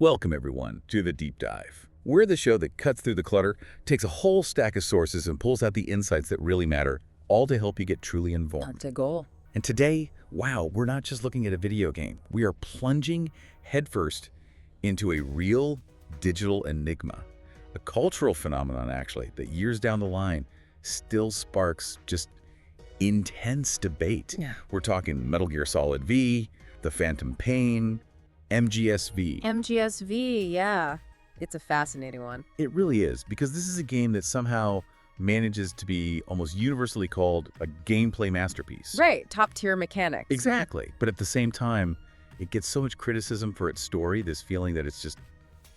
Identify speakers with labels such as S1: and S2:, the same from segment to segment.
S1: Welcome, everyone, to The Deep Dive. We're the show that cuts through the clutter, takes a whole stack of sources, and pulls out the insights that really matter, all to help you get truly informed.
S2: That's a goal.
S1: And today, wow, we're not just looking at a video game. We are plunging headfirst into a real digital enigma, a cultural phenomenon, actually, that years down the line still sparks just intense debate.
S2: Yeah.
S1: We're talking Metal Gear Solid V, The Phantom Pain, MGSV.
S2: MGSV, yeah. It's a fascinating one.
S1: It really is, because this is a game that somehow manages to be almost universally called a gameplay masterpiece.
S2: Right, top-tier mechanics.
S1: Exactly. But at the same time, it gets so much criticism for its story, this feeling that it's just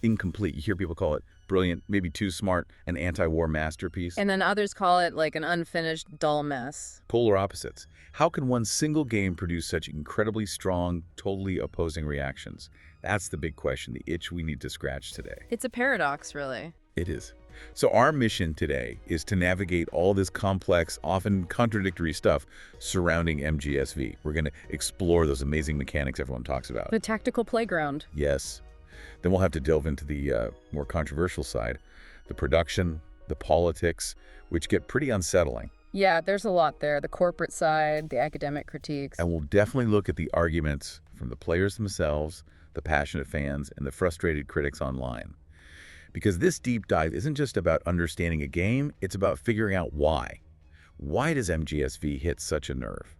S1: incomplete. You hear people call it brilliant, maybe too smart, an anti-war masterpiece.
S2: And then others call it like an unfinished, dull mess.
S1: Polar opposites. How can one single game produce such incredibly strong, totally opposing reactions? That's the big question, the itch we need to scratch today.
S2: It's a paradox, really.
S1: It is. So our mission today is to navigate all this complex, often contradictory stuff surrounding MGSV. We're going to explore those amazing mechanics everyone talks about.
S2: The tactical playground.
S1: Yes. Then we'll have to delve into the more controversial side, the production, the politics, which get pretty unsettling.
S2: Yeah, there's a lot there. The corporate side, the academic critiques.
S1: And we'll definitely look at the arguments from the players themselves, the passionate fans, and the frustrated critics online. Because this deep dive isn't just about understanding a game, it's about figuring out why. Why does MGSV hit such a nerve?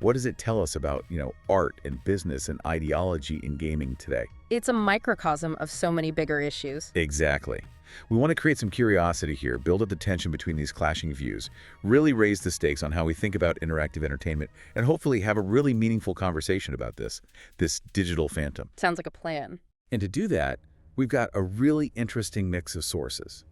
S1: What does it tell us about, art and business and ideology in gaming today?
S2: It's a microcosm of so many bigger issues.
S1: Exactly. We want to create some curiosity here, build up the tension between these clashing views, really raise the stakes on how we think about interactive entertainment, and hopefully have a really meaningful conversation about this digital phantom.
S2: Sounds like a plan.
S1: And to do that, we've got a really interesting mix of sources.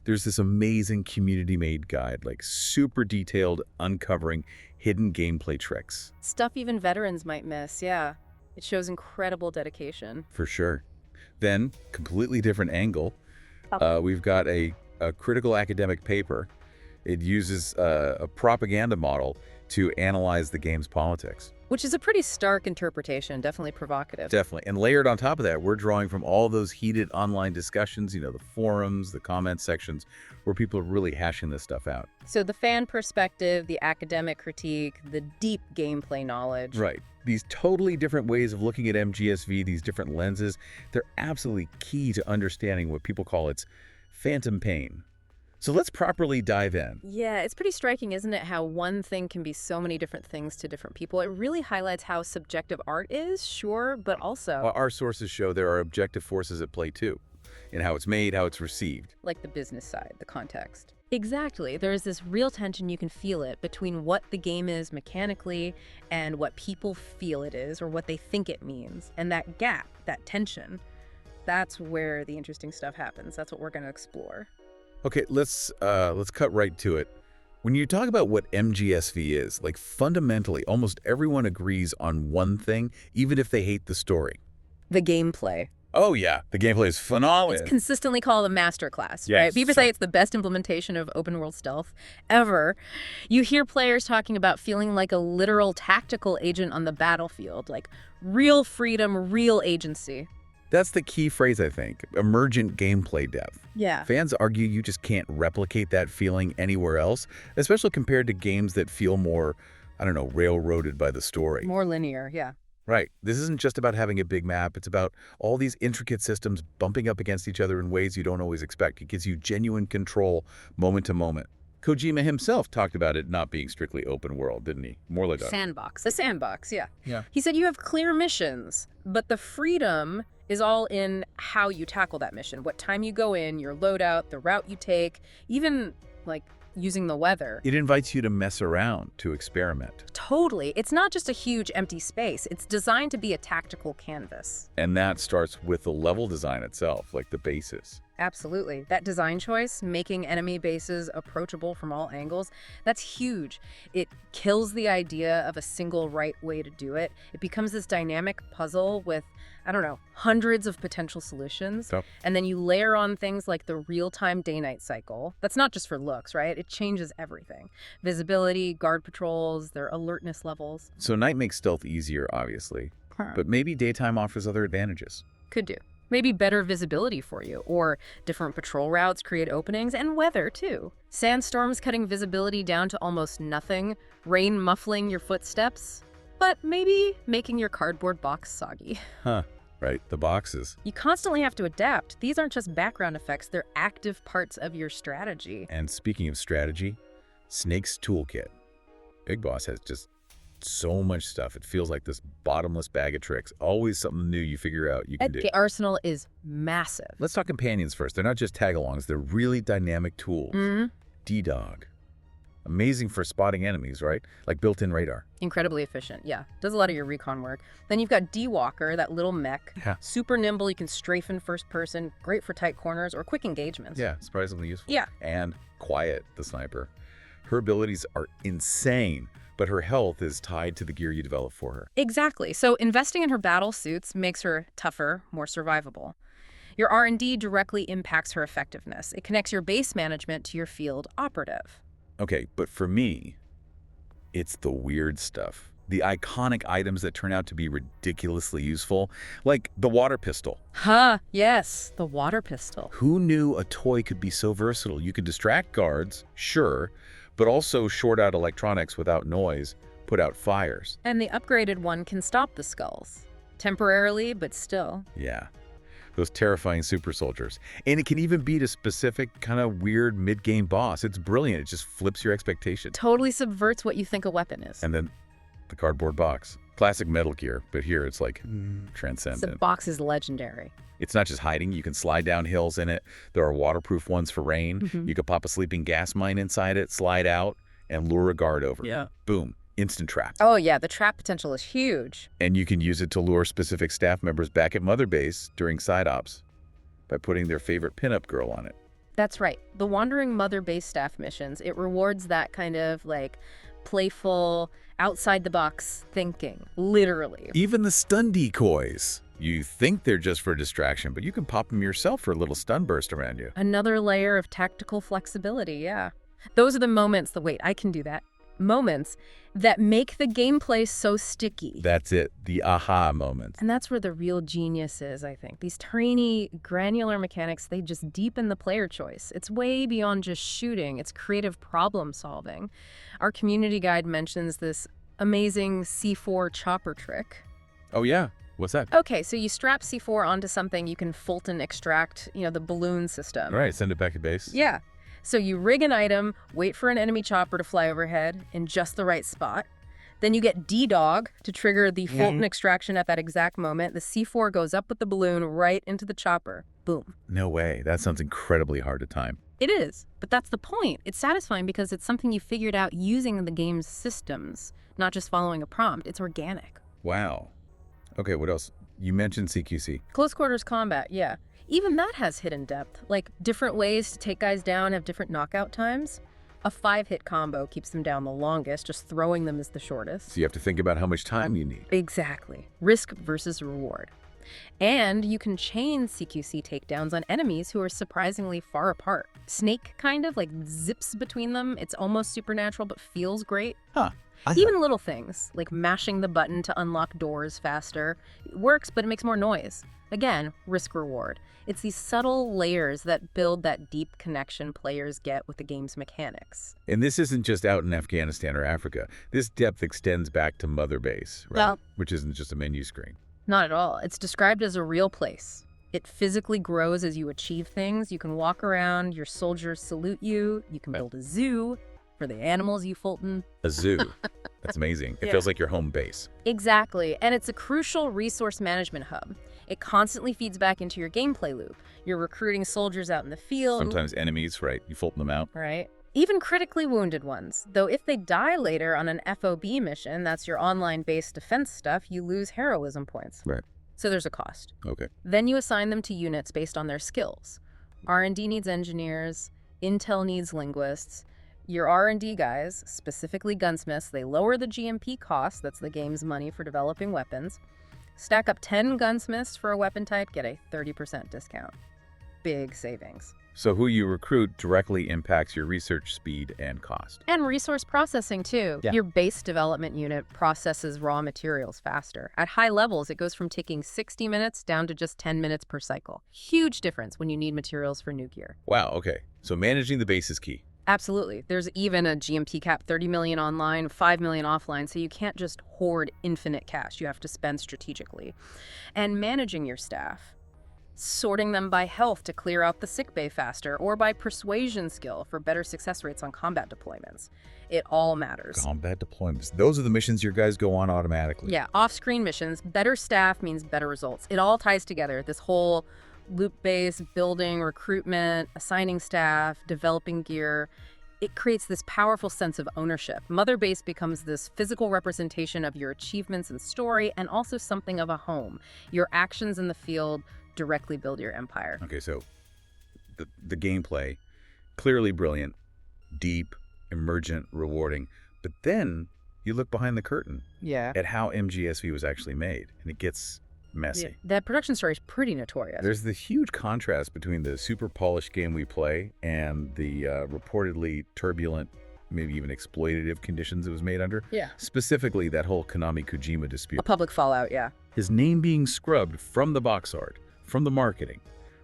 S1: There's this amazing community-made guide, like super detailed, uncovering hidden gameplay tricks.
S2: Stuff even veterans might miss, yeah. It shows incredible dedication.
S1: For sure. Then, completely different angle, we've got a critical academic paper. It uses a propaganda model to analyze the game's politics.
S2: Which is a pretty stark interpretation, definitely provocative.
S1: Definitely. And layered on top of that, we're drawing from all those heated online discussions, the forums, the comment sections, where people are really hashing this stuff out.
S2: So the fan perspective, the academic critique, the deep gameplay knowledge.
S1: Right. These totally different ways of looking at MGSV, these different lenses, they're absolutely key to understanding what people call its phantom pain. So let's properly dive in.
S2: Yeah, it's pretty striking, isn't it, how one thing can be so many different things to different people. It really highlights how subjective art is, sure, but also...
S1: Our sources show there are objective forces at play too, in how it's made, how it's received.
S2: Like the business side, the context. Exactly. There is this real tension, you can feel it, between what the game is mechanically and what people feel it is, or what they think it means. And that gap, that tension, that's where the interesting stuff happens. That's what we're going to explore.
S1: Okay, let's cut right to it. When you talk about what MGSV is, like fundamentally, almost everyone agrees on one thing, even if they hate the story.
S2: The gameplay.
S1: Oh yeah, the gameplay is phenomenal.
S2: It's consistently called a masterclass,
S1: Yes.
S2: right? People say it's the best implementation of open world stealth ever. You hear players talking about feeling like a literal tactical agent on the battlefield, like real freedom, real agency.
S1: That's the key phrase, I think. Emergent gameplay depth.
S2: Yeah.
S1: Fans argue you just can't replicate that feeling anywhere else, especially compared to games that feel more, railroaded by the story.
S2: More linear, yeah.
S1: Right. This isn't just about having a big map. It's about all these intricate systems bumping up against each other in ways you don't always expect. It gives you genuine control moment to moment. Kojima himself talked about it not being strictly open world, didn't he? More like a
S2: sandbox. A sandbox, yeah.
S1: Yeah.
S2: He said you have clear missions, but the freedom is all in how you tackle that mission. What time you go in, your loadout, the route you take, even like using the weather.
S1: It invites you to mess around, to experiment.
S2: Totally. It's not just a huge empty space. It's designed to be a tactical canvas.
S1: And that starts with the level design itself, like the basis.
S2: Absolutely. That design choice, making enemy bases approachable from all angles, that's huge. It kills the idea of a single right way to do it. It becomes this dynamic puzzle with, hundreds of potential solutions.
S1: Yep.
S2: And then you layer on things like the real-time day-night cycle. That's not just for looks, right? It changes everything. Visibility, guard patrols, their alertness levels.
S1: So night makes stealth easier, obviously. But maybe daytime offers other advantages.
S2: Could do. Maybe better visibility for you, or different patrol routes create openings, and weather, too. Sandstorms cutting visibility down to almost nothing, rain muffling your footsteps, but maybe making your cardboard box soggy.
S1: Huh. Right, the boxes.
S2: You constantly have to adapt. These aren't just background effects, they're active parts of your strategy.
S1: And speaking of strategy, Snake's toolkit. Big Boss has just so much stuff. It feels like this bottomless bag of tricks. Always something new you figure out you can do.
S2: The arsenal is massive.
S1: Let's talk companions first. They're not just tag-alongs. They're really dynamic tools. D-Dog. Amazing for spotting enemies, right? Like built-in radar.
S2: Incredibly efficient, yeah. Does a lot of your recon work. Then you've got D-Walker, that little mech.
S1: Yeah.
S2: Super nimble, you can strafe in first person. Great for tight corners or quick engagements.
S1: Yeah, surprisingly useful.
S2: Yeah.
S1: And Quiet, the sniper. Her abilities are insane, but her health is tied to the gear you develop for her.
S2: Exactly. So investing in her battle suits makes her tougher, more survivable. Your R&D directly impacts her effectiveness. It connects your base management to your field operative.
S1: Okay, but for me, it's the weird stuff. The iconic items that turn out to be ridiculously useful, like the water pistol.
S2: Yes, the water pistol.
S1: Who knew a toy could be so versatile? You could distract guards, sure, but also short out electronics without noise, put out fires.
S2: And the upgraded one can stop the skulls. Temporarily, but still.
S1: Yeah, those terrifying super soldiers. And it can even beat a specific kind of weird mid-game boss. It's brilliant. It just flips your expectations.
S2: Totally subverts what you think a weapon is.
S1: And then the cardboard box. Classic Metal Gear, but here it's like transcendent.
S2: The box is legendary.
S1: It's not just hiding. You can slide down hills in it. There are waterproof ones for rain. You could pop a sleeping gas mine inside it, slide out, and lure a guard over.
S2: Yeah.
S1: Boom. Instant trap.
S2: Oh, yeah. The trap potential is huge.
S1: And you can use it to lure specific staff members back at Mother Base during side ops by putting their favorite pinup girl on it.
S2: That's right. The Wandering Mother Base staff missions, it rewards that kind of like playful, outside-the-box thinking, literally.
S1: Even the stun decoys. You think they're just for distraction, but you can pop them yourself for a little stun burst around you.
S2: Another layer of tactical flexibility, yeah. Those are the moments that, wait, I can do that. Moments that make the gameplay so sticky.
S1: That's it, the aha moments.
S2: And that's where the real genius is, I think. These tiny, granular mechanics, they just deepen the player choice. It's way beyond just shooting. It's creative problem solving. Our community guide mentions this amazing C4 chopper trick.
S1: Oh yeah, what's that?
S2: Okay, so you strap C4 onto something, you can Fulton extract, the balloon system.
S1: All right, send it back to base.
S2: Yeah. So you rig an item, wait for an enemy chopper to fly overhead in just the right spot. Then you get D-Dog to trigger the Fulton extraction at that exact moment. The C4 goes up with the balloon right into the chopper. Boom.
S1: No way. That sounds incredibly hard to time.
S2: It is, but that's the point. It's satisfying because it's something you figured out using the game's systems, not just following a prompt. It's organic.
S1: Wow. Okay, what else? You mentioned CQC.
S2: Close quarters combat, yeah. Even that has hidden depth, like different ways to take guys down have different knockout times. A 5-hit combo keeps them down the longest, just throwing them is the shortest.
S1: So you have to think about how much time you need.
S2: Exactly. Risk versus reward. And you can chain CQC takedowns on enemies who are surprisingly far apart. Snake kind of like zips between them. It's almost supernatural but feels great.
S1: Huh.
S2: Even little things, like mashing the button to unlock doors faster, it works, but it makes more noise. Again, risk-reward. It's these subtle layers that build that deep connection players get with the game's mechanics.
S1: And this isn't just out in Afghanistan or Africa. This depth extends back to Mother Base, right?
S2: Well,
S1: which isn't just a menu screen.
S2: Not at all. It's described as a real place. It physically grows as you achieve things. You can walk around, your soldiers salute you, you can build a zoo for the animals you Fulton.
S1: A zoo. That's amazing. It feels like your home base.
S2: Exactly. And it's a crucial resource management hub. It constantly feeds back into your gameplay loop. You're recruiting soldiers out in the field.
S1: Sometimes enemies, right? You Fulton them out.
S2: Right. Even critically wounded ones. Though if they die later on an FOB mission, that's your online-based defense stuff, you lose heroism points.
S1: Right.
S2: So there's a cost.
S1: Okay.
S2: Then you assign them to units based on their skills. R&D needs engineers. Intel needs linguists. Your R&D guys, specifically gunsmiths, they lower the GMP cost, that's the game's money for developing weapons. Stack up 10 gunsmiths for a weapon type, get a 30% discount. Big savings.
S1: So who you recruit directly impacts your research speed and cost.
S2: And resource processing, too.
S1: Yeah.
S2: Your base development unit processes raw materials faster. At high levels, it goes from taking 60 minutes down to just 10 minutes per cycle. Huge difference when you need materials for new gear.
S1: Wow, okay. So managing the base is key.
S2: Absolutely. There's even a GMT cap, 30 million online, 5 million offline, so you can't just hoard infinite cash. You have to spend strategically. And managing your staff. Sorting them by health to clear out the sick bay faster, or by persuasion skill for better success rates on combat deployments. It all matters.
S1: Combat deployments. Those are the missions your guys go on automatically.
S2: Yeah, off-screen missions, better staff means better results. It all ties together. This whole loop-based building, recruitment, assigning staff, developing gear. It creates this powerful sense of ownership. Mother Base becomes this physical representation of your achievements and story, and also something of a home. Your actions in the field directly build your empire.
S1: Okay, so the gameplay, clearly brilliant, deep, emergent, rewarding. But then you look behind the curtain at how MGSV was actually made, and it gets messy.
S2: Yeah. That production story is pretty notorious.
S1: There's the huge contrast between the super polished game we play and the reportedly turbulent, maybe even exploitative conditions it was made under.
S2: Yeah.
S1: Specifically, that whole Konami Kojima dispute.
S2: A public fallout, yeah.
S1: His name being scrubbed from the box art, from the marketing,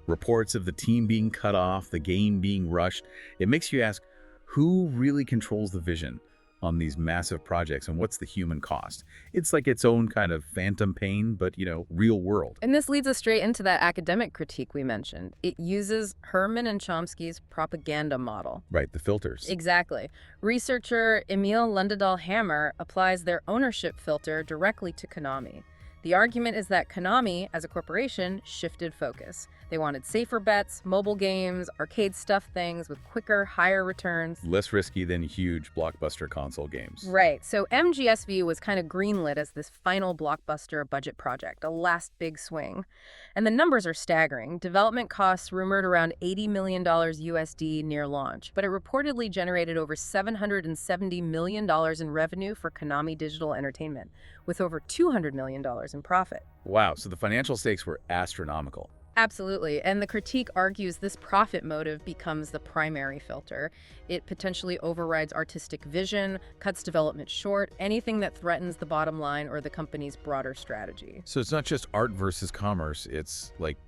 S1: reports of the team being cut off, the game being rushed. It makes you ask, who really controls the vision on these massive projects, and what's the human cost? It's like its own kind of phantom pain, but, real world.
S2: And this leads us straight into that academic critique we mentioned. It uses Herman and Chomsky's propaganda model.
S1: Right, the filters.
S2: Exactly. Researcher Emil Lundedahl-Hammer applies their ownership filter directly to Konami. The argument is that Konami, as a corporation, shifted focus. They wanted safer bets, mobile games, arcade stuff things with quicker, higher returns.
S1: Less risky than huge blockbuster console games.
S2: Right. So MGSV was kind of greenlit as this final blockbuster budget project, a last big swing. And the numbers are staggering. Development costs rumored around $80 million USD near launch, but it reportedly generated over $770 million in revenue for Konami Digital Entertainment, with over $200 million in profit.
S1: Wow, so the financial stakes were astronomical.
S2: Absolutely. And the critique argues this profit motive becomes the primary filter. It potentially overrides artistic vision, cuts development short, anything that threatens the bottom line or the company's broader strategy.
S1: So it's not just art versus commerce, it's like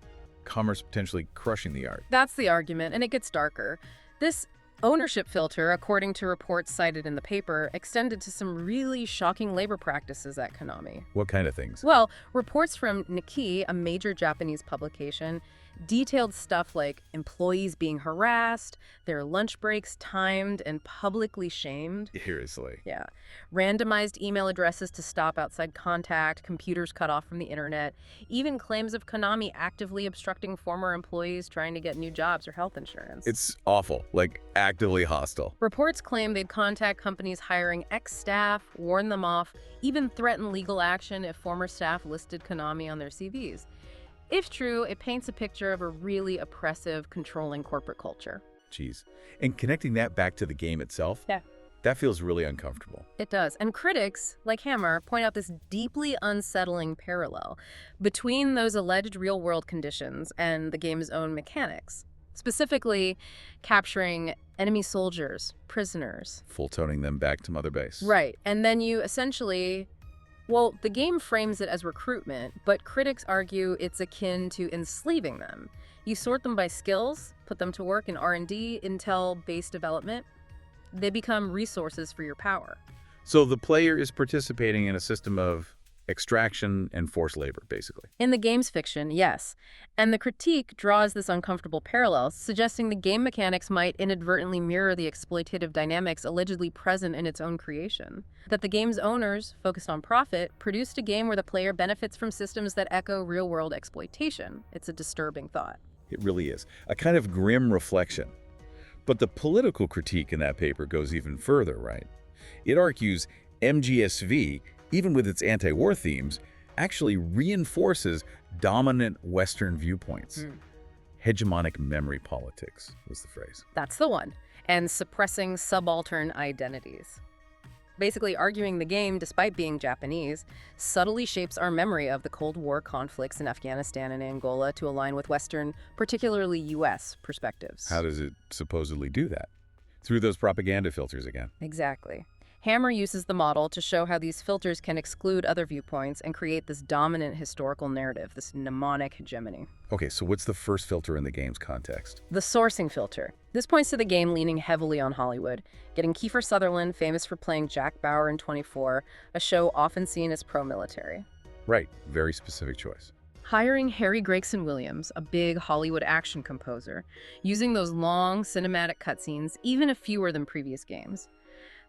S1: commerce potentially crushing the art.
S2: That's the argument, and it gets darker. This ownership filter, according to reports cited in the paper, extended to some really shocking labor practices at Konami.
S1: What kind of things?
S2: Well, reports from Nikkei, a major Japanese publication, detailed stuff like employees being harassed, their lunch breaks timed and publicly shamed.
S1: Seriously.
S2: Yeah. Randomized email addresses to stop outside contact, computers cut off from the internet, even claims of Konami actively obstructing former employees trying to get new jobs or health insurance.
S1: It's awful, like actively hostile.
S2: Reports claim they'd contact companies hiring ex-staff, warn them off, even threaten legal action if former staff listed Konami on their CVs. If true, it paints a picture of a really oppressive, controlling corporate culture.
S1: Jeez. And connecting that back to the game itself, that feels really uncomfortable.
S2: It does. And critics, like Hammer, point out this deeply unsettling parallel between those alleged real-world conditions and the game's own mechanics, specifically capturing enemy soldiers, prisoners.
S1: Full-toning them back to Mother Base.
S2: Right. And then you essentially... Well, the game frames it as recruitment, but critics argue it's akin to enslaving them. You sort them by skills, put them to work in R&D, intel-based development. They become resources for your power.
S1: So the player is participating in a system of extraction and forced labor, basically.
S2: In the game's fiction, yes. And the critique draws this uncomfortable parallel, suggesting the game mechanics might inadvertently mirror the exploitative dynamics allegedly present in its own creation. That the game's owners, focused on profit, produced a game where the player benefits from systems that echo real-world exploitation. It's a disturbing thought.
S1: It really is. A kind of grim reflection. But the political critique in that paper goes even further, right? It argues MGSV, even with its anti-war themes, actually reinforces dominant Western viewpoints. Hegemonic memory politics was the phrase.
S2: That's the one. And suppressing subaltern identities. Basically arguing the game, despite being Japanese, subtly shapes our memory of the Cold War conflicts in Afghanistan and Angola to align with Western, particularly U.S., perspectives.
S1: How does it supposedly do that? Through those propaganda filters again.
S2: Exactly. Hammer uses the model to show how these filters can exclude other viewpoints and create this dominant historical narrative, this mnemonic hegemony.
S1: Okay, so what's the first filter in the game's context?
S2: The sourcing filter. This points to the game leaning heavily on Hollywood, getting Kiefer Sutherland famous for playing Jack Bauer in 24, a show often seen as pro-military.
S1: Right, very specific choice.
S2: Hiring Harry Gregson Williams, a big Hollywood action composer, using those long cinematic cutscenes, even if fewer than previous games.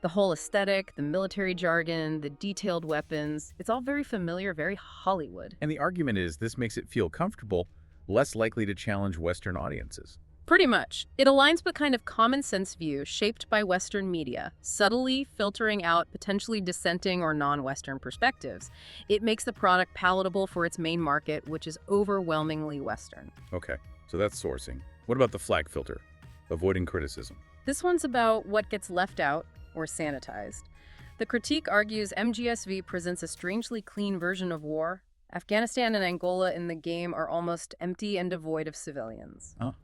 S2: The whole aesthetic, the military jargon, the detailed weapons, it's all very familiar, very Hollywood.
S1: And the argument is this makes it feel comfortable, less likely to challenge Western audiences.
S2: Pretty much. It aligns with kind of common sense view shaped by Western media, subtly filtering out potentially dissenting or non-Western perspectives. It makes the product palatable for its main market, which is overwhelmingly Western.
S1: Okay, so that's sourcing. What about the flag filter? Avoiding criticism.
S2: This one's about what gets left out or sanitized. The critique argues MGSV presents a strangely clean version of war. Afghanistan and Angola in the game are almost empty and devoid of civilians.
S1: Oh.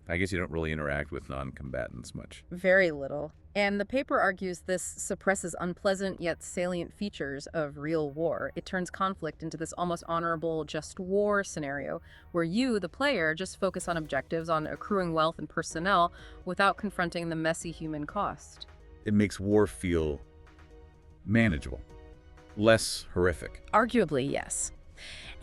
S1: I guess you don't really interact with non-combatants much.
S2: Very little. And the paper argues this suppresses unpleasant yet salient features of real war. It turns conflict into this almost honorable just war scenario where you, the player, just focus on objectives, on accruing wealth and personnel without confronting the messy human cost.
S1: It makes war feel manageable, less horrific.
S2: Arguably, yes.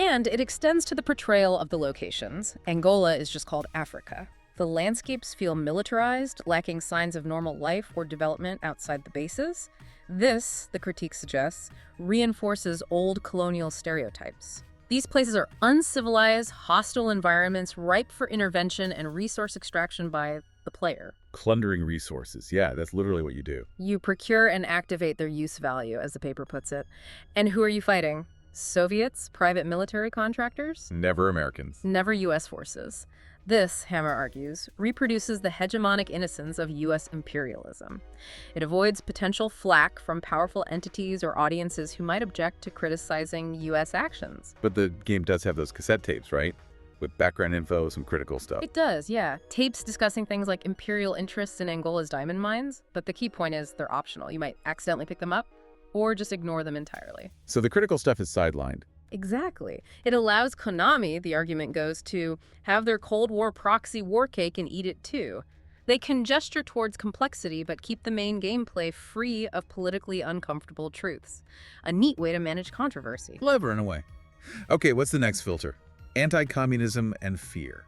S2: And it extends to the portrayal of the locations. Angola is just called Africa. The landscapes feel militarized, lacking signs of normal life or development outside the bases. This, the critique suggests, reinforces old colonial stereotypes. These places are uncivilized, hostile environments ripe for intervention and resource extraction by the player.
S1: Plundering resources. Yeah, that's literally what you do.
S2: You procure and activate their use value, as the paper puts it. And who are you fighting? Soviets? Private military contractors?
S1: Never Americans.
S2: Never U.S. forces. This, Hammer argues, reproduces the hegemonic innocence of U.S. imperialism. It avoids potential flack from powerful entities or audiences who might object to criticizing U.S. actions.
S1: But the game does have those cassette tapes, right? With background info, some critical stuff.
S2: It does, yeah. Tapes discussing things like imperial interests in Angola's diamond mines, but the key point is they're optional. You might accidentally pick them up or just ignore them entirely.
S1: So the critical stuff is sidelined.
S2: Exactly. It allows Konami, the argument goes, to have their Cold War proxy war cake and eat it too. They can gesture towards complexity but keep the main gameplay free of politically uncomfortable truths. A neat way to manage controversy.
S1: Clever in a way. Okay, what's the next filter? Anti-communism and fear.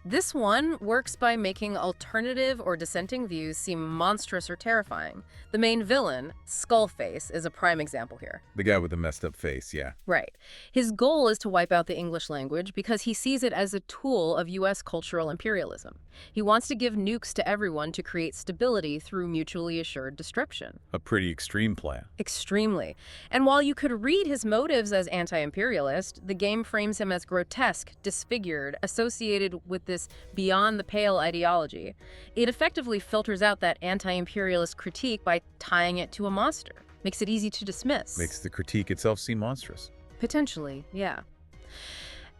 S2: This one works by making alternative or dissenting views seem monstrous or terrifying. The main villain, Skullface, is a prime example here.
S1: The guy with the messed up face, yeah.
S2: Right. His goal is to wipe out the English language because he sees it as a tool of U.S. cultural imperialism. He wants to give nukes to everyone to create stability through mutually assured destruction.
S1: A pretty extreme plan.
S2: Extremely. And while you could read his motives as anti-imperialist, the game frames him as grotesque, disfigured, associated with this beyond-the-pale ideology. It effectively filters out that anti-imperialist critique by tying it to a monster. Makes it easy to dismiss.
S1: Makes the critique itself seem monstrous.
S2: Potentially, yeah.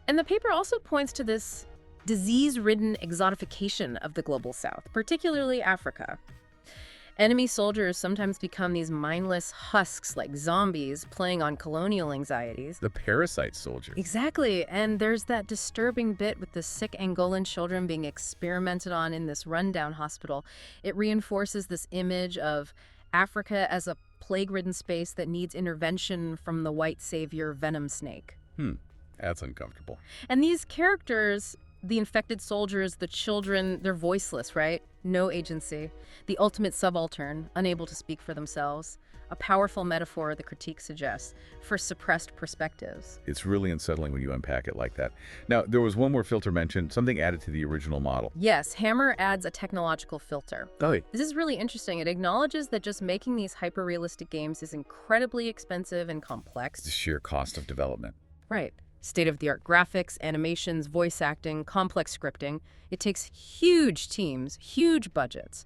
S2: And the paper also points to this disease-ridden exotification of the global south, particularly Africa. Enemy soldiers sometimes become these mindless husks like zombies playing on colonial anxieties.
S1: The parasite soldier.
S2: Exactly, and there's that disturbing bit with the sick Angolan children being experimented on in this rundown hospital. It reinforces this image of Africa as a plague-ridden space that needs intervention from the white savior venom snake.
S1: That's uncomfortable.
S2: And these characters, the infected soldiers, the children, they're voiceless, right? No agency. The ultimate subaltern, unable to speak for themselves. A powerful metaphor, the critique suggests, for suppressed perspectives.
S1: It's really unsettling when you unpack it like that. Now, there was one more filter mentioned, something added to the original model.
S2: Yes, Hammer adds a technological filter.
S1: Oh, yeah.
S2: This is really interesting. It acknowledges that just making these hyper-realistic games is incredibly expensive and complex.
S1: The sheer cost of development.
S2: Right. State-of-the-art graphics, animations, voice acting, complex scripting. It takes huge teams, huge budgets.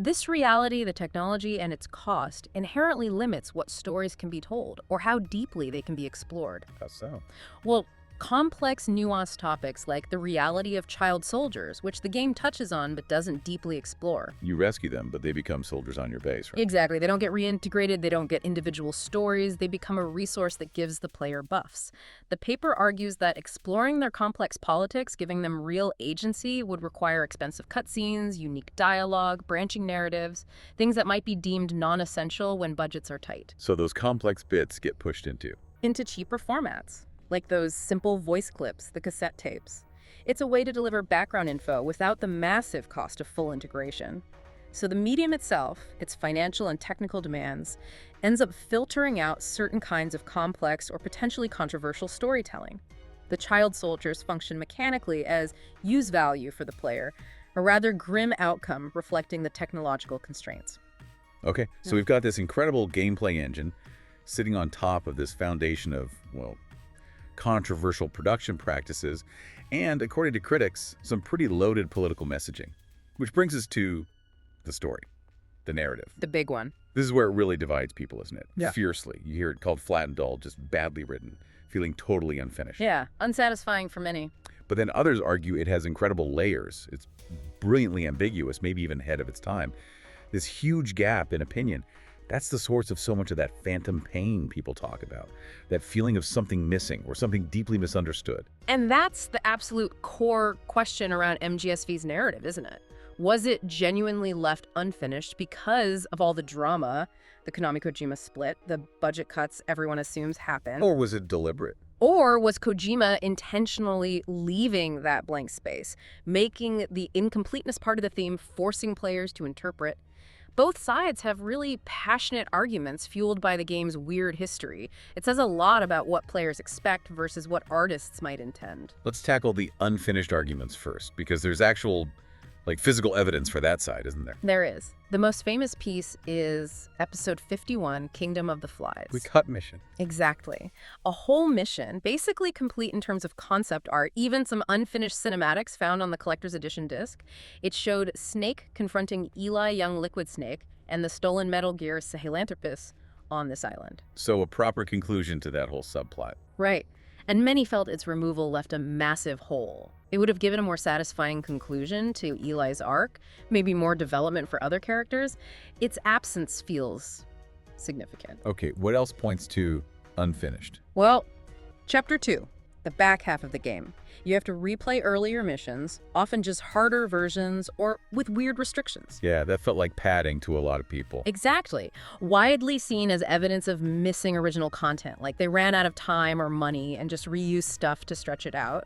S2: This reality, the technology, and its cost inherently limits what stories can be told or how deeply they can be explored.
S1: How so?
S2: Well, complex, nuanced topics like the reality of child soldiers, which the game touches on but doesn't deeply explore.
S1: You rescue them, but they become soldiers on your base, right?
S2: Exactly. They don't get reintegrated, they don't get individual stories, they become a resource that gives the player buffs. The paper argues that exploring their complex politics, giving them real agency, would require expensive cutscenes, unique dialogue, branching narratives, things that might be deemed non-essential when budgets are tight.
S1: So those complex bits get pushed
S2: Into cheaper formats, like those simple voice clips, the cassette tapes. It's a way to deliver background info without the massive cost of full integration. So the medium itself, its financial and technical demands, ends up filtering out certain kinds of complex or potentially controversial storytelling. The child soldiers function mechanically as use value for the player, a rather grim outcome reflecting the technological constraints.
S1: Okay, so we've got this incredible gameplay engine sitting on top of this foundation of, well, controversial production practices, and, according to critics, some pretty loaded political messaging. Which brings us to the story, the narrative.
S2: The big one.
S1: This is where it really divides people, isn't it?
S2: Yeah.
S1: Fiercely. You hear it called flat and dull, just badly written, feeling totally unfinished.
S2: Yeah, unsatisfying for many.
S1: But then others argue it has incredible layers. It's brilliantly ambiguous, maybe even ahead of its time. This huge gap in opinion, that's the source of so much of that phantom pain people talk about, that feeling of something missing or something deeply misunderstood.
S2: And that's the absolute core question around MGSV's narrative, isn't it? Was it genuinely left unfinished because of all the drama, the Konami Kojima split, the budget cuts everyone assumes happened?
S1: Or was it deliberate?
S2: Or was Kojima intentionally leaving that blank space, making the incompleteness part of the theme, forcing players to interpret? Both sides have really passionate arguments fueled by the game's weird history. It says a lot about what players expect versus what artists might intend.
S1: Let's tackle the unfinished arguments first, because there's actual, physical evidence for that side, isn't there?
S2: There is. The most famous piece is episode 51, Kingdom of the Flies.
S1: We cut mission.
S2: Exactly. A whole mission, basically complete in terms of concept art, even some unfinished cinematics found on the collector's edition disc. It showed Snake confronting Eli Young Liquid Snake and the stolen Metal Gear Sahelanthropus on this island.
S1: So a proper conclusion to that whole subplot.
S2: Right. And many felt its removal left a massive hole. It would have given a more satisfying conclusion to Eli's arc, maybe more development for other characters. Its absence feels significant.
S1: Okay, what else points to unfinished?
S2: Well, Chapter 2, the back half of the game. You have to replay earlier missions, often just harder versions or with weird restrictions.
S1: Yeah, that felt like padding to a lot of people.
S2: Exactly. Widely seen as evidence of missing original content, like they ran out of time or money and just reused stuff to stretch it out.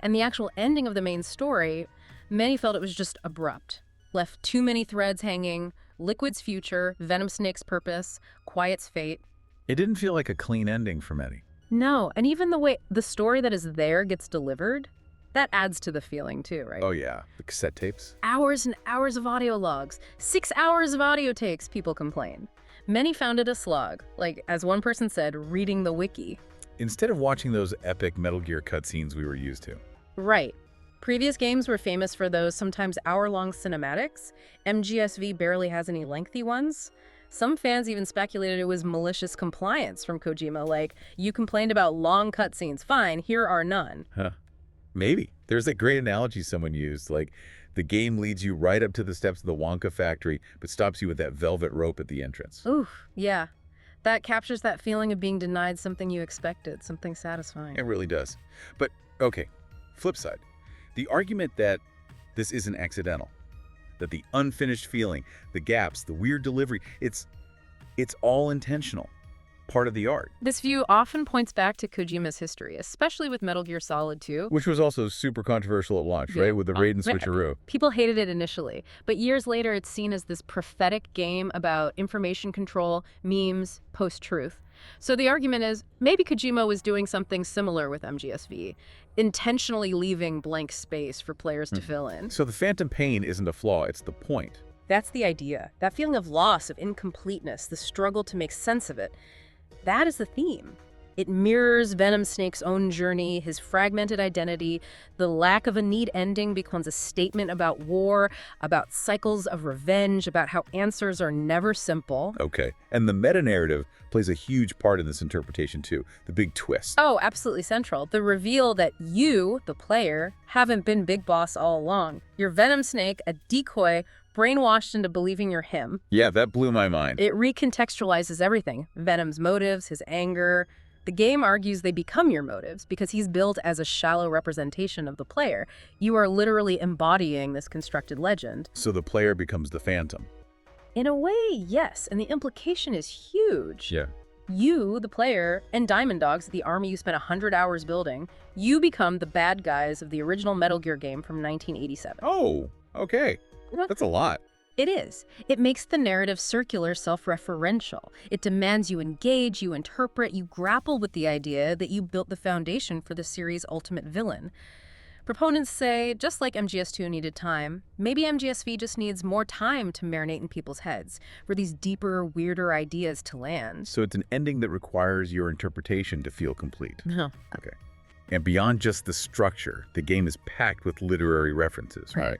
S2: And the actual ending of the main story, many felt it was just abrupt. Left too many threads hanging, Liquid's future, Venom Snake's purpose, Quiet's fate.
S1: It didn't feel like a clean ending for many.
S2: No, and even the way the story that is there gets delivered, that adds to the feeling too, right?
S1: Oh yeah, the cassette tapes.
S2: Hours and hours of audio logs, 6 hours of audio takes, people complain. Many found it a slog, like, as one person said, reading the wiki.
S1: Instead of watching those epic Metal Gear cutscenes we were used to.
S2: Right. Previous games were famous for those sometimes hour-long cinematics. MGSV barely has any lengthy ones. Some fans even speculated it was malicious compliance from Kojima, like, you complained about long cutscenes, fine, here are none.
S1: Huh. Maybe. There's a great analogy someone used, like, the game leads you right up to the steps of the Wonka factory, but stops you with that velvet rope at the entrance.
S2: Ooh, yeah. That captures that feeling of being denied something you expected, something satisfying.
S1: It really does. But, okay, flip side. The argument that this isn't accidental, that the unfinished feeling, the gaps, the weird delivery, it's all intentional, part of the art.
S2: This view often points back to Kojima's history, especially with Metal Gear Solid 2.
S1: Which was also super controversial at launch, right? With the Raiden switcheroo.
S2: People hated it initially, but years later it's seen as this prophetic game about information control, memes, post-truth. So the argument is, maybe Kojima was doing something similar with MGSV, intentionally leaving blank space for players to fill in.
S1: So the phantom pain isn't a flaw, it's the point.
S2: That's the idea. That feeling of loss, of incompleteness, the struggle to make sense of it. That is the theme. It mirrors Venom Snake's own journey, his fragmented identity. The lack of a neat ending becomes a statement about war, about cycles of revenge, about how answers are never simple.
S1: Okay. And the meta-narrative plays a huge part in this interpretation, too. The big twist.
S2: Oh, absolutely central. The reveal that you, the player, haven't been Big Boss all along. You're Venom Snake, a decoy, brainwashed into believing you're him.
S1: Yeah, that blew my mind.
S2: It recontextualizes everything. Venom's motives, his anger. The game argues they become your motives because he's built as a shallow representation of the player. You are literally embodying this constructed legend.
S1: So the player becomes the Phantom.
S2: In a way, yes, and the implication is huge.
S1: Yeah.
S2: You, the player, and Diamond Dogs, the army you spent 100 hours building, you become the bad guys of the original Metal Gear game from 1987.
S1: Oh, okay. That's a lot.
S2: It is. It makes the narrative circular, self-referential. It demands you engage, you interpret, you grapple with the idea that you built the foundation for the series' ultimate villain. Proponents say, just like MGS2 needed time, maybe MGSV just needs more time to marinate in people's heads, for these deeper, weirder ideas to land.
S1: So it's an ending that requires your interpretation to feel complete.
S2: No.
S1: Okay. And beyond just the structure, the game is packed with literary references, right?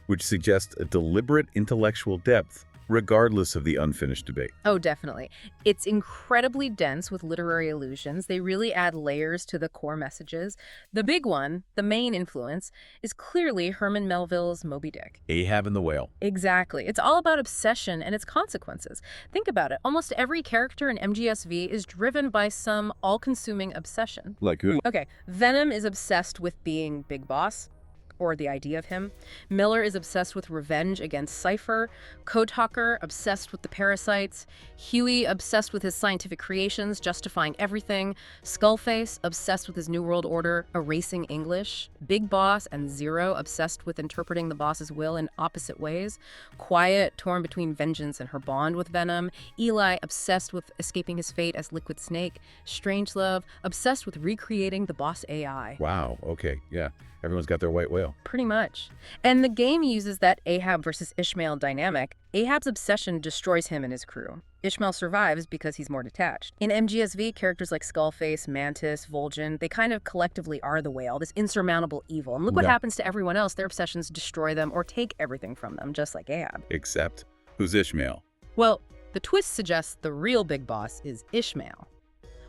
S1: Which suggests a deliberate intellectual depth, regardless of the unfinished debate.
S2: Oh, definitely. It's incredibly dense with literary allusions. They really add layers to the core messages. The big one, the main influence, is clearly Herman Melville's Moby Dick.
S1: Ahab and the Whale.
S2: Exactly. It's all about obsession and its consequences. Think about it. Almost every character in MGSV is driven by some all-consuming obsession.
S1: Like who?
S2: Okay, Venom is obsessed with being Big Boss, or the idea of him. Miller is obsessed with revenge against Cypher. Code Talker, obsessed with the parasites. Huey, obsessed with his scientific creations, justifying everything. Skullface, obsessed with his New World Order, erasing English. Big Boss and Zero, obsessed with interpreting the boss's will in opposite ways. Quiet, torn between vengeance and her bond with Venom. Eli, obsessed with escaping his fate as Liquid Snake. Strangelove, obsessed with recreating the boss AI.
S1: Wow, okay, yeah. Everyone's got their white whale.
S2: Pretty much. And the game uses that Ahab versus Ishmael dynamic. Ahab's obsession destroys him and his crew. Ishmael survives because he's more detached. In MGSV, characters like Skullface, Mantis, Vol'jin, they kind of collectively are the whale, this insurmountable evil. And look what happens to everyone else. Their obsessions destroy them or take everything from them, just like Ahab.
S1: Except, who's Ishmael?
S2: Well, the twist suggests the real big boss is Ishmael.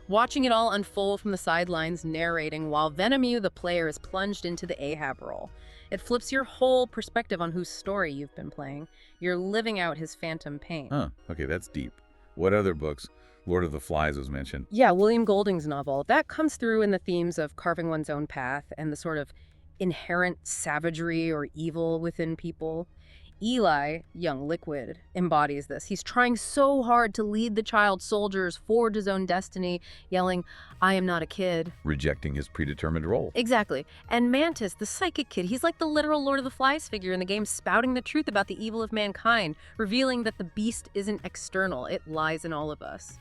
S2: Watching it all unfold from the sidelines, narrating, while Venomu, the player, is plunged into the Ahab role. It flips your whole perspective on whose story you've been playing. You're living out his phantom pain.
S1: Huh, okay, that's deep. What other books? Lord of the Flies was mentioned.
S2: Yeah, William Golding's novel. That comes through in the themes of carving one's own path and the sort of inherent savagery or evil within people. Eli, young Liquid, embodies this. He's trying so hard to lead the child soldiers, forge his own destiny, yelling, "I am not a kid."
S1: Rejecting his predetermined role.
S2: Exactly. And Mantis, the psychic kid, he's like the literal Lord of the Flies figure in the game, spouting the truth about the evil of mankind, revealing that the beast isn't external, it lies in all of us.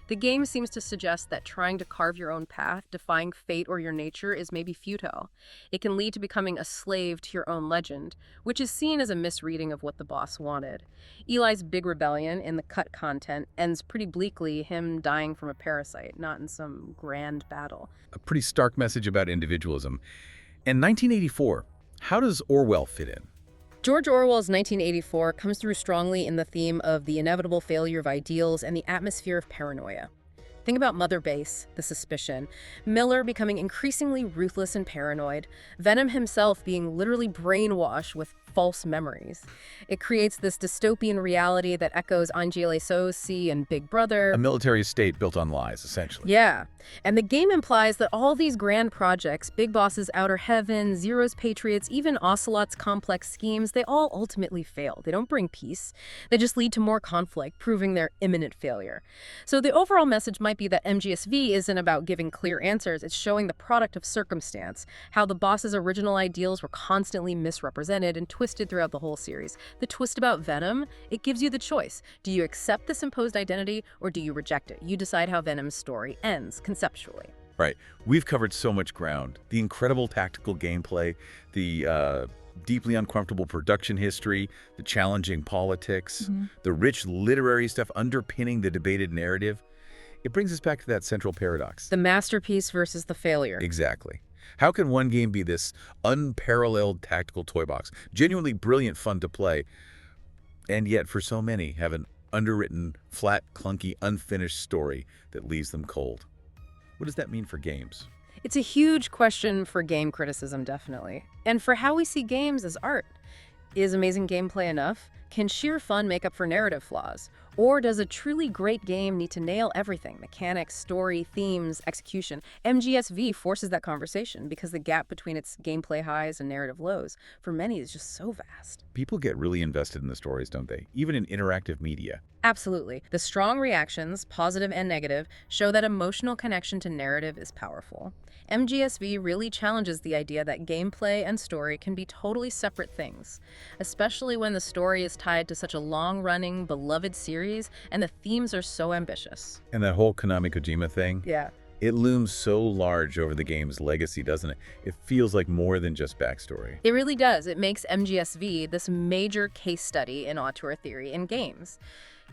S2: The game seems to suggest that trying to carve your own path, defying fate or your nature, is maybe futile. It can lead to becoming a slave to your own legend, which is seen as a misreading of what the boss wanted. Eli's big rebellion in the cut content ends pretty bleakly, him dying from a parasite, not in some grand battle.
S1: A pretty stark message about individualism. In 1984, how does Orwell fit in?
S2: George Orwell's 1984 comes through strongly in the theme of the inevitable failure of ideals and the atmosphere of paranoia. Think about Mother Base, the suspicion, Miller becoming increasingly ruthless and paranoid, Venom himself being literally brainwashed with false memories. It creates this dystopian reality that echoes Angela So's and Big Brother.
S1: A military state built on lies, essentially.
S2: Yeah, and the game implies that all these grand projects, Big Boss's Outer Heaven, Zero's Patriots, even Ocelot's complex schemes, they all ultimately fail. They don't bring peace. They just lead to more conflict, proving their imminent failure. So the overall message might be that MGSV isn't about giving clear answers. It's showing the product of circumstance, how the boss's original ideals were constantly misrepresented and twisted throughout the whole series. The twist about Venom, it gives you the choice. Do you accept this imposed identity or do you reject it? You decide how Venom's story ends conceptually.
S1: Right. We've covered so much ground. The incredible tactical gameplay, the deeply uncomfortable production history, the challenging politics, the rich literary stuff underpinning the debated narrative. It brings us back to that central paradox.
S2: The masterpiece versus the failure.
S1: Exactly. How can one game be this unparalleled tactical toy box, genuinely brilliant fun to play, and yet for so many have an underwritten, flat, clunky, unfinished story that leaves them cold? What does that mean for games?
S2: It's a huge question for game criticism, definitely. And for how we see games as art. Is amazing gameplay enough? Can sheer fun make up for narrative flaws? Or does a truly great game need to nail everything? Mechanics, story, themes, execution. MGSV forces that conversation because the gap between its gameplay highs and narrative lows, for many, is just so vast.
S1: People get really invested in the stories, don't they? Even in interactive media.
S2: Absolutely. The strong reactions, positive and negative, show that emotional connection to narrative is powerful. MGSV really challenges the idea that gameplay and story can be totally separate things, especially when the story is tied to such a long-running, beloved series and the themes are so ambitious.
S1: And that whole Konami Kojima thing?
S2: Yeah.
S1: It looms so large over the game's legacy, doesn't it? It feels like more than just backstory.
S2: It really does. It makes MGSV this major case study in auteur theory in games.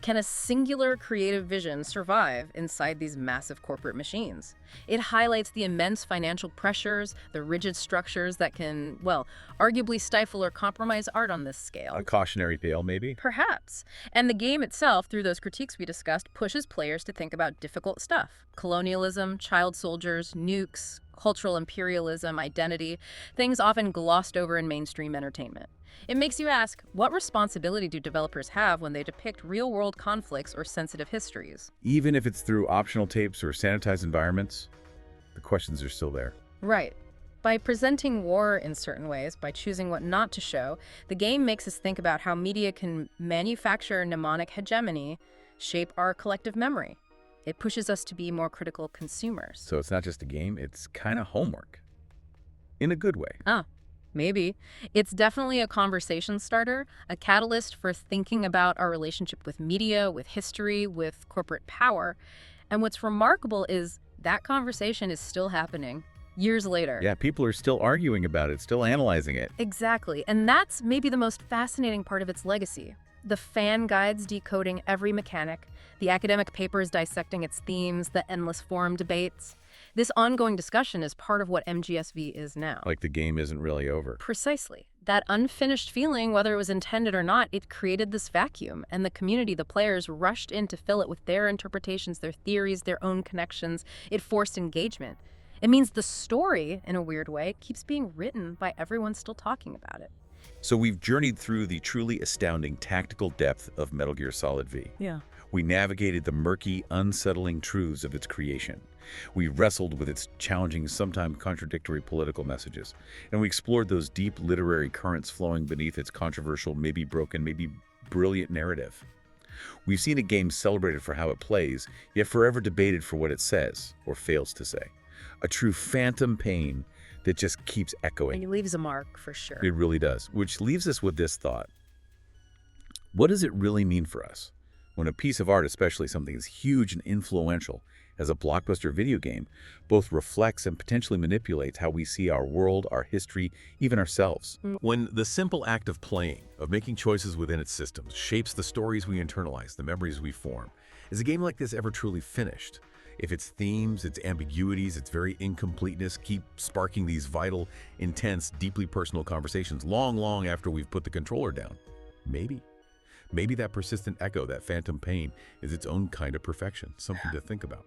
S2: Can a singular creative vision survive inside these massive corporate machines? It highlights the immense financial pressures, the rigid structures that can, well, arguably stifle or compromise art on this scale.
S1: A cautionary tale, maybe?
S2: Perhaps. And the game itself, through those critiques we discussed, pushes players to think about difficult stuff. Colonialism, child soldiers, nukes, cultural imperialism, identity, things often glossed over in mainstream entertainment. It makes you ask, what responsibility do developers have when they depict real-world conflicts or sensitive histories?
S1: Even if it's through optional tapes or sanitized environments, the questions are still there.
S2: Right. By presenting war in certain ways, by choosing what not to show, the game makes us think about how media can manufacture mnemonic hegemony, shape our collective memory. It pushes us to be more critical consumers.
S1: So it's not just a game, it's kind of homework. In a good way.
S2: Maybe. It's definitely a conversation starter, a catalyst for thinking about our relationship with media, with history, with corporate power. And what's remarkable is that conversation is still happening years later.
S1: Yeah, people are still arguing about it, still analyzing it.
S2: Exactly. And that's maybe the most fascinating part of its legacy. The fan guides decoding every mechanic, the academic papers dissecting its themes, the endless forum debates. This ongoing discussion is part of what MGSV is now.
S1: Like the game isn't really over.
S2: Precisely. That unfinished feeling, whether it was intended or not, it created this vacuum, and the community, the players, rushed in to fill it with their interpretations, their theories, their own connections. It forced engagement. It means the story, in a weird way, keeps being written by everyone still talking about it.
S1: So we've journeyed through the truly astounding tactical depth of Metal Gear Solid V.
S2: Yeah.
S1: We navigated the murky, unsettling truths of its creation. We wrestled with its challenging, sometimes contradictory political messages. And we explored those deep literary currents flowing beneath its controversial, maybe broken, maybe brilliant narrative. We've seen a game celebrated for how it plays, yet forever debated for what it says, or fails to say. A true phantom pain that just keeps echoing.
S2: And it leaves a mark, for sure.
S1: It really does, which leaves us with this thought. What does it really mean for us when a piece of art, especially something as huge and influential as a blockbuster video game, both reflects and potentially manipulates how we see our world, our history, even ourselves?
S3: When the simple act of playing, of making choices within its systems, shapes the stories we internalize, the memories we form, is a game like this ever truly finished? If its themes, its ambiguities, its very incompleteness keep sparking these vital, intense, deeply personal conversations long after we've put the controller down, maybe that persistent echo, that phantom pain, is its own kind of perfection, something to think about.